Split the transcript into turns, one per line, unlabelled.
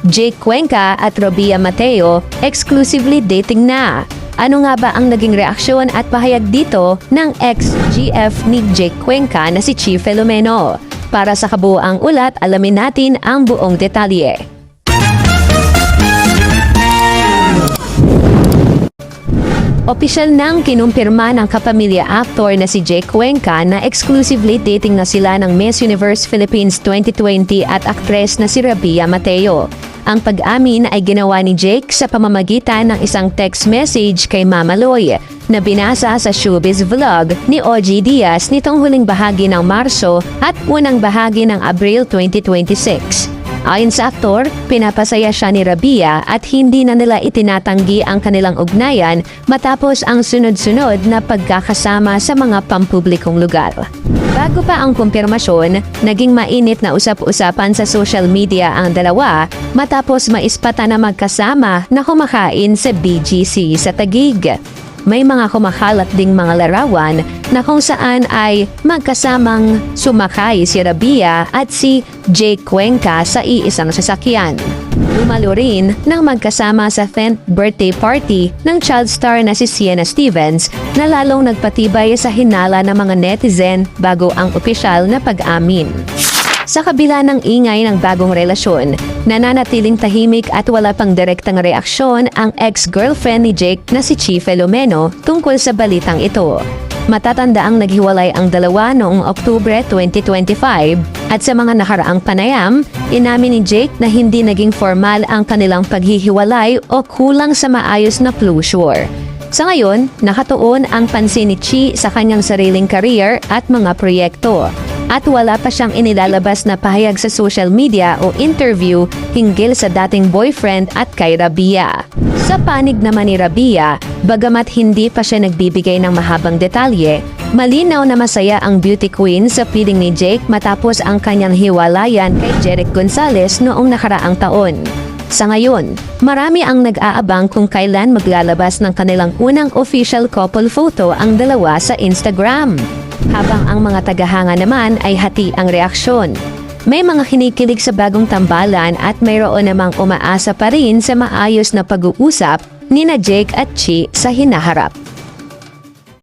Jake Cuenca at Robia Mateo exclusively dating na. Ano nga ba ang naging reaksyon at pahayag dito ng ex-GF ni Jake Cuenca na si Chi Filomeno? Para sa kabuuang ulat, alamin natin ang buong detalye. Opisyal nang kinumpirma ng kapamilya actor na si Jake Cuenca na exclusively dating na sila ng Miss Universe Philippines 2020 at aktres na si Robia Mateo. Ang pag-amin ay ginawa ni Jake sa pamamagitan ng isang text message kay Mama Loy na binasa sa showbiz vlog ni OG Diaz nitong huling bahagi ng Marso at unang bahagi ng Abril 2026. Ayon sa aktor, pinapasaya siya ni Robia at hindi na nila itinatanggi ang kanilang ugnayan matapos ang sunod-sunod na pagkakasama sa mga pampublikong lugar. Bago pa ang kumpirmasyon, naging mainit na usap-usapan sa social media ang dalawa matapos maispata na magkasama na kumakain sa BGC sa Taguig. May mga kumakalat ding mga larawan na kung saan ay magkasamang sumakay si Robia at si Jake Cuenca sa iisang sasakyan. Dumalo rin nang magkasama sa 10th birthday party ng child star na si Sienna Stevens na lalong nagpatibay sa hinala ng mga netizen bago ang opisyal na pag-amin. Sa kabila ng ingay ng bagong relasyon, nananatiling tahimik at wala pang direktang reaksyon ang ex-girlfriend ni Jake na si Chi Filomeno tungkol sa balitang ito. Matatanda ang naghiwalay ang dalawa noong Oktubre 2025 at sa mga nakaraang panayam, inamin ni Jake na hindi naging formal ang kanilang paghihiwalay o kulang sa maayos na closure. Sa ngayon, nakatuon ang pansin ni Chi sa kanyang sariling career at mga proyekto. At wala pa siyang inilalabas na pahayag sa social media o interview hinggil sa dating boyfriend at kay Robia. Sa panig naman ni Robia, bagamat hindi pa siya nagbibigay ng mahabang detalye, malinaw na masaya ang beauty queen sa piling ni Jake matapos ang kanyang hiwalayan kay Jeric Gonzalez noong nakaraang taon. Sa ngayon, marami ang nag-aabang kung kailan maglalabas ng kanilang unang official couple photo ang dalawa sa Instagram. Habang ang mga tagahanga naman ay hati ang reaksyon. May mga kinikilig sa bagong tambalan at mayroon namang umaasa pa rin sa maayos na pag-uusap ni na Jake at Chi sa hinaharap.